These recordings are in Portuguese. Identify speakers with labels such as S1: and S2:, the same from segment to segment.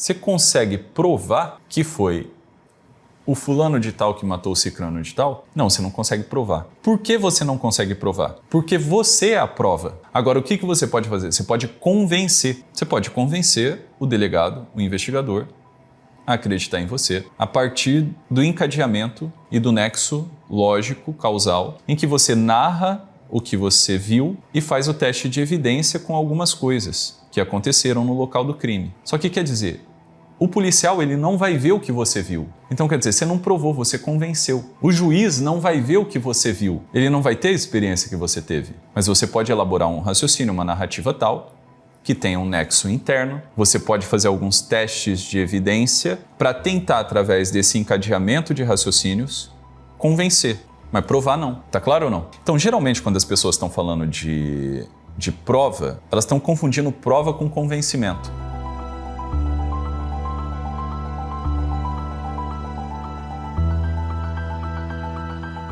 S1: Você consegue provar que foi o fulano de tal que matou o cicrano de tal? Não, você não consegue provar. Por que você não consegue provar? Porque você é a prova. Agora, o que você pode fazer? Você pode convencer. Você pode convencer o delegado, o investigador, a acreditar em você a partir do encadeamento e do nexo lógico, causal, em que você narra o que você viu e faz o teste de evidência com algumas coisas que aconteceram no local do crime. Só que quer dizer, o policial ele não vai ver o que você viu. Então quer dizer, você não provou, você convenceu. O juiz não vai ver o que você viu. Ele não vai ter a experiência que você teve. Mas você pode elaborar um raciocínio, uma narrativa tal, que tenha um nexo interno. Você pode fazer alguns testes de evidência para tentar, através desse encadeamento de raciocínios, convencer. Mas provar não. Tá claro ou não? Então, geralmente, quando as pessoas estão falando de prova, elas estão confundindo prova com convencimento.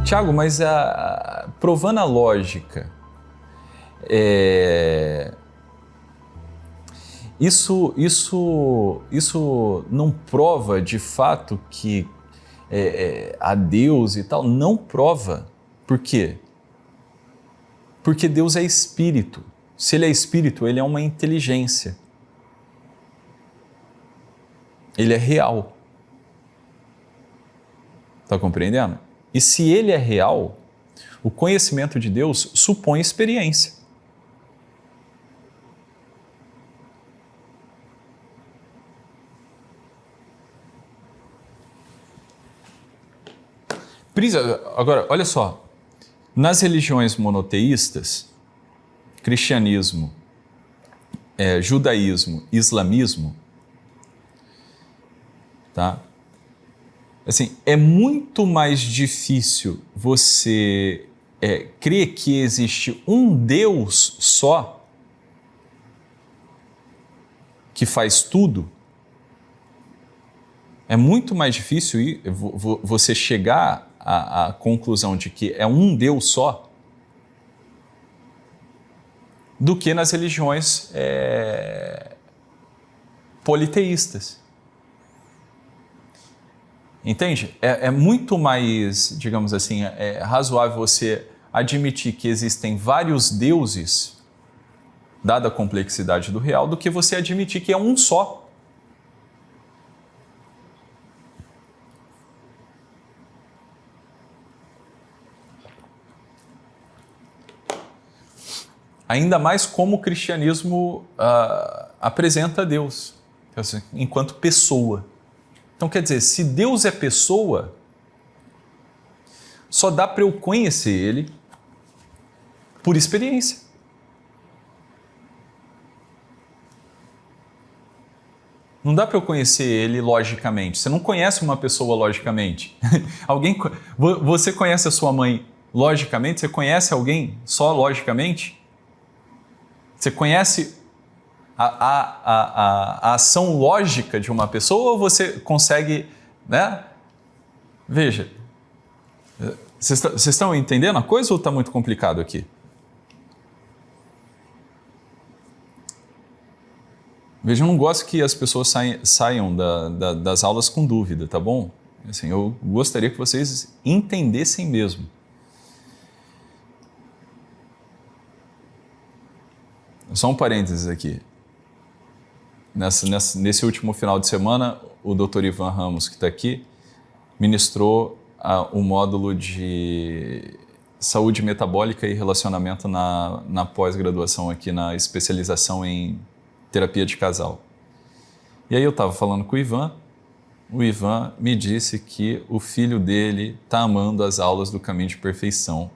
S1: Tiago, mas provando a lógica, isso não prova de fato que a Deus e tal? Não prova. Por quê? Porque Deus é espírito. Se ele é espírito, ele é uma inteligência. Ele é real. Está compreendendo? E se ele é real, o conhecimento de Deus supõe experiência. Agora, olha só. Nas religiões monoteístas, cristianismo, judaísmo, islamismo, tá? Assim, é muito mais difícil você crer que existe um Deus só que faz tudo. É muito mais difícil você chegar à conclusão de que é um Deus só do que nas religiões politeístas. Entende? É muito mais, digamos assim, razoável você admitir que existem vários deuses, dada a complexidade do real, do que você admitir que é um só. Ainda mais como o cristianismo apresenta Deus, assim, enquanto pessoa. Então, quer dizer, se Deus é pessoa, só dá para eu conhecer Ele por experiência. Não dá para eu conhecer Ele logicamente. Você não conhece uma pessoa logicamente. Você conhece a sua mãe logicamente? Você conhece alguém só logicamente? Você conhece a ação lógica de uma pessoa ou você consegue, né? Veja, vocês estão entendendo a coisa ou está muito complicado aqui? Veja, eu não gosto que as pessoas saiam das aulas com dúvida, tá bom? Assim, eu gostaria que vocês entendessem mesmo. Só um parênteses aqui. Nesse último final de semana, o Dr. Ivan Ramos, que está aqui, ministrou o módulo de saúde metabólica e relacionamento na pós-graduação aqui, na especialização em terapia de casal. E aí eu estava falando com o Ivan me disse que o filho dele está amando as aulas do Caminho de Perfeição.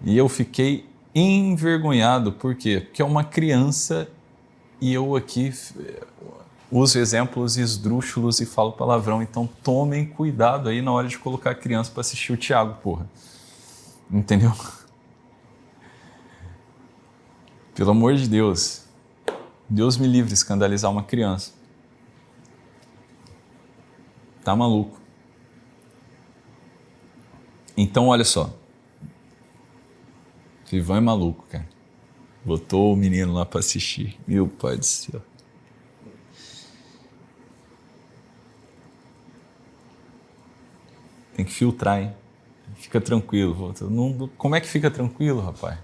S1: E eu fiquei envergonhado, por quê? Porque é uma criança e eu aqui uso exemplos esdrúxulos e falo palavrão, então tomem cuidado aí na hora de colocar a criança para assistir o Tiago, porra. Entendeu? Pelo amor de Deus. Deus me livre de escandalizar uma criança. Tá maluco. Então, olha só. O Ivan é maluco, cara. Botou o menino lá para assistir. Meu pai do céu. Tem que filtrar, hein? Fica tranquilo. Como é que fica tranquilo, rapaz?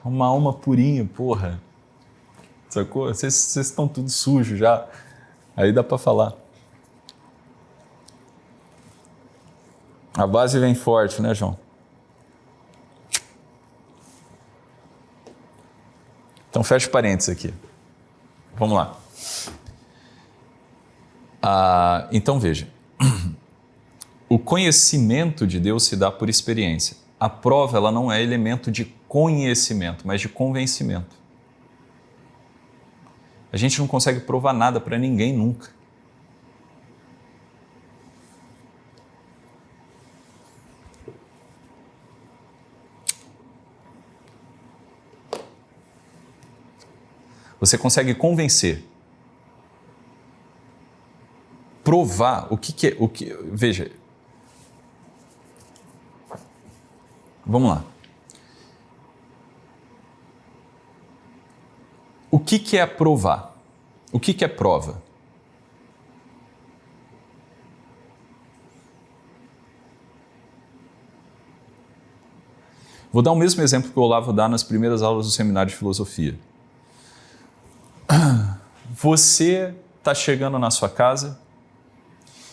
S1: Uma alma purinha, porra. Sacou? Vocês estão tudo sujo já. Aí dá pra falar. A base vem forte, né, João? Então fecha parênteses aqui. Vamos lá. Então veja. O conhecimento de Deus se dá por experiência. A prova ela não é elemento de conhecimento, mas de convencimento. A gente não consegue provar nada para ninguém nunca. Você consegue convencer. Provar o que é. Veja. Vamos lá. O que é provar? O que é prova? Vou dar o mesmo exemplo que o Olavo dá nas primeiras aulas do seminário de filosofia. Você está chegando na sua casa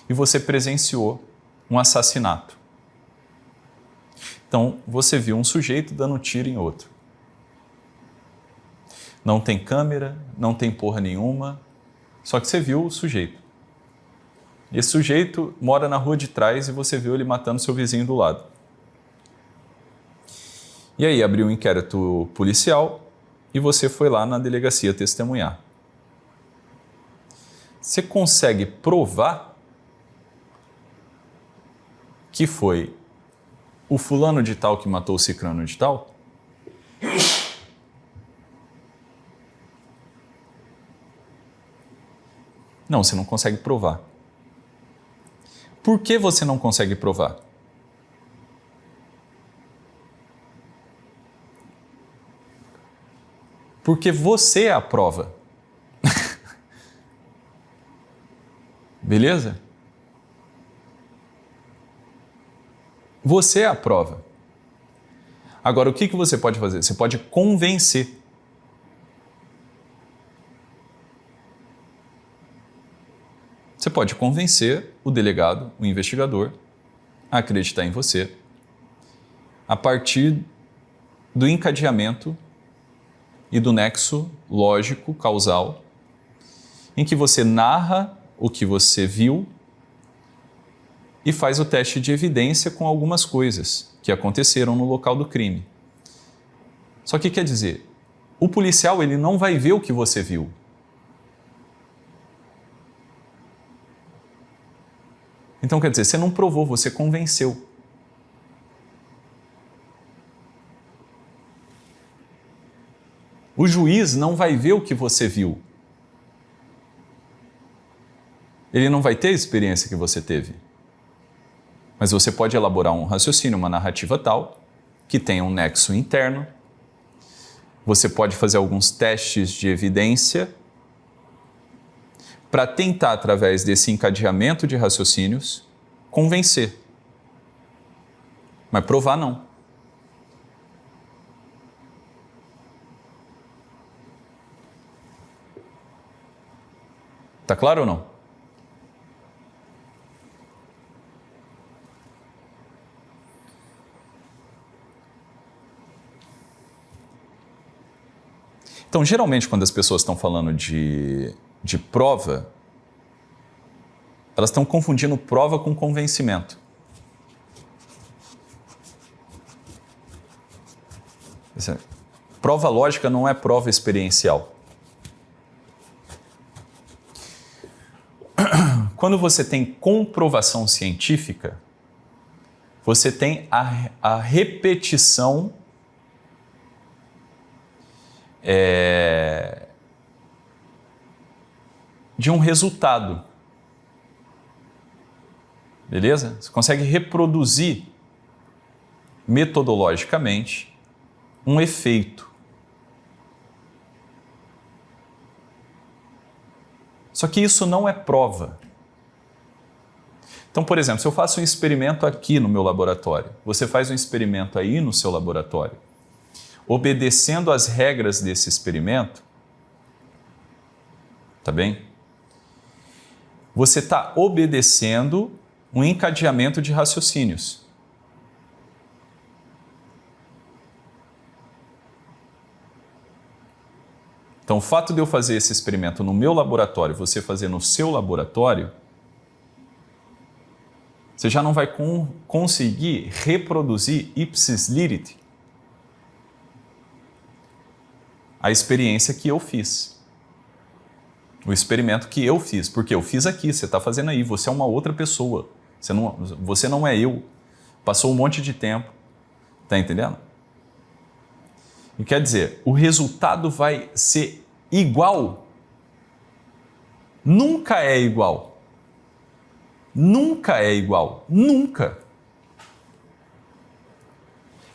S1: e você presenciou um assassinato. Então, você viu um sujeito dando tiro em outro. Não tem câmera, não tem porra nenhuma, só que você viu o sujeito. Esse sujeito mora na rua de trás e você viu ele matando seu vizinho do lado. E aí abriu um inquérito policial e você foi lá na delegacia testemunhar. Você consegue provar que foi o fulano de tal que matou o cicrano de tal? Não, você não consegue provar. Por que você não consegue provar? Porque você é a prova. Beleza? Você é a prova. Agora, o que você pode fazer? Você pode convencer. Você pode convencer o delegado, o investigador, a acreditar em você a partir do encadeamento e do nexo lógico, causal, em que você narra o que você viu e faz o teste de evidência com algumas coisas que aconteceram no local do crime. Só que quer dizer, o policial ele não vai ver o que você viu. Então quer dizer, você não provou, você convenceu. O juiz não vai ver o que você viu. Ele não vai ter a experiência que você teve. Mas você pode elaborar um raciocínio, uma narrativa tal, que tenha um nexo interno. Você pode fazer alguns testes de evidência para tentar, através desse encadeamento de raciocínios, convencer. Mas provar não. Tá claro ou não? Então, geralmente, quando as pessoas estão falando de prova, elas estão confundindo prova com convencimento. Prova lógica não é prova experiencial. Quando você tem comprovação científica, você tem a repetição de um resultado. Beleza? Você consegue reproduzir metodologicamente um efeito. Só que isso não é prova. Então, por exemplo, se eu faço um experimento aqui no meu laboratório, você faz um experimento aí no seu laboratório, obedecendo às regras desse experimento, tá bem? Você está obedecendo um encadeamento de raciocínios. Então, o fato de eu fazer esse experimento no meu laboratório, você fazer no seu laboratório, você já não vai conseguir reproduzir ipsis literati a experiência que eu fiz. O experimento que eu fiz. Porque eu fiz aqui, você está fazendo aí, você é uma outra pessoa. Você não é eu. Passou um monte de tempo. Está entendendo? E quer dizer, o resultado vai ser igual. Nunca é igual. Nunca é igual. Nunca.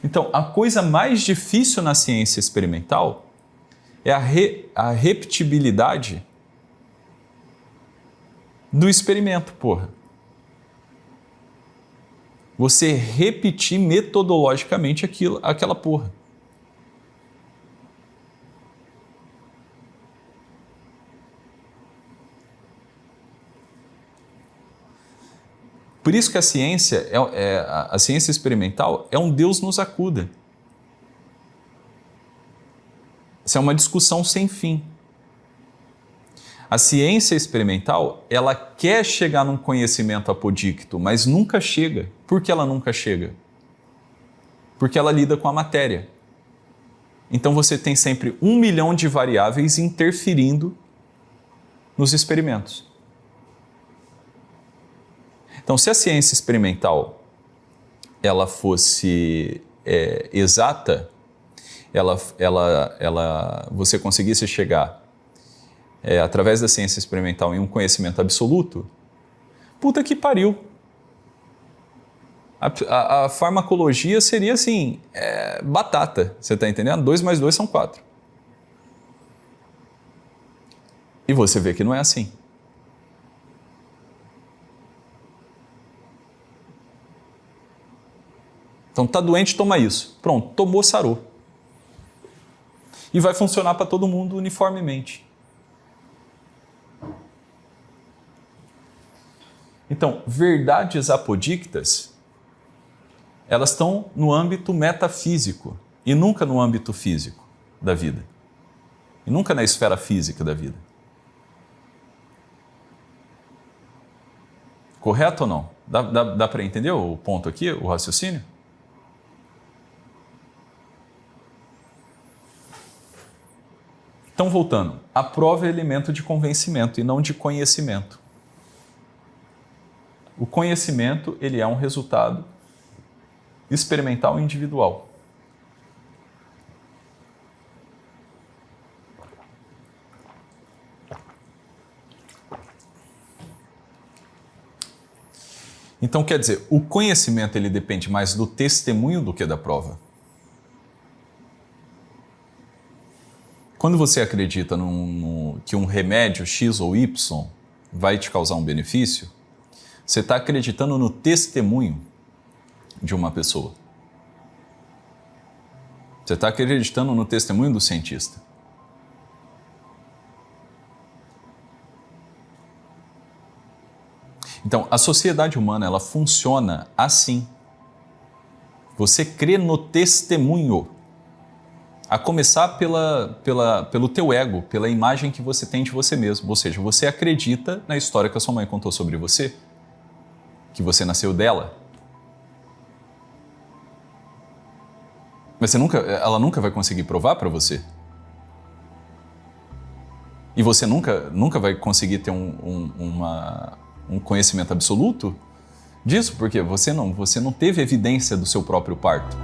S1: Então, a coisa mais difícil na ciência experimental é a repetibilidade do experimento, porra. Você repetir metodologicamente aquela porra. Por isso que a ciência, a ciência experimental é um Deus nos acuda. Isso é uma discussão sem fim. A ciência experimental, ela quer chegar num conhecimento apodicto, mas nunca chega. Por que ela nunca chega? Porque ela lida com a matéria. Então você tem sempre 1 milhão de variáveis interferindo nos experimentos. Então, se a ciência experimental ela fosse exata, você conseguisse chegar através da ciência experimental em um conhecimento absoluto, puta que pariu. A farmacologia seria assim, batata, você está entendendo? 2 mais 2 são 4. E você vê que não é assim. Então, tá doente, toma isso. Pronto, tomou, sarou. E vai funcionar para todo mundo uniformemente. Então, verdades apodictas, elas estão no âmbito metafísico e nunca no âmbito físico da vida. E nunca na esfera física da vida. Correto ou não? Dá para entender o ponto aqui, o raciocínio? Então, voltando, a prova é elemento de convencimento e não de conhecimento. O conhecimento, ele é um resultado experimental e individual. Então, quer dizer, o conhecimento ele depende mais do testemunho do que da prova. Quando você acredita que um remédio X ou Y vai te causar um benefício, você está acreditando no testemunho de uma pessoa. Você está acreditando no testemunho do cientista. Então, a sociedade humana, ela funciona assim. Você crê no testemunho. A começar pelo teu ego, pela imagem que você tem de você mesmo. Ou seja, você acredita na história que a sua mãe contou sobre você, que você nasceu dela. Mas ela nunca vai conseguir provar para você. E você nunca vai conseguir ter um conhecimento absoluto disso, porque você não teve evidência do seu próprio parto.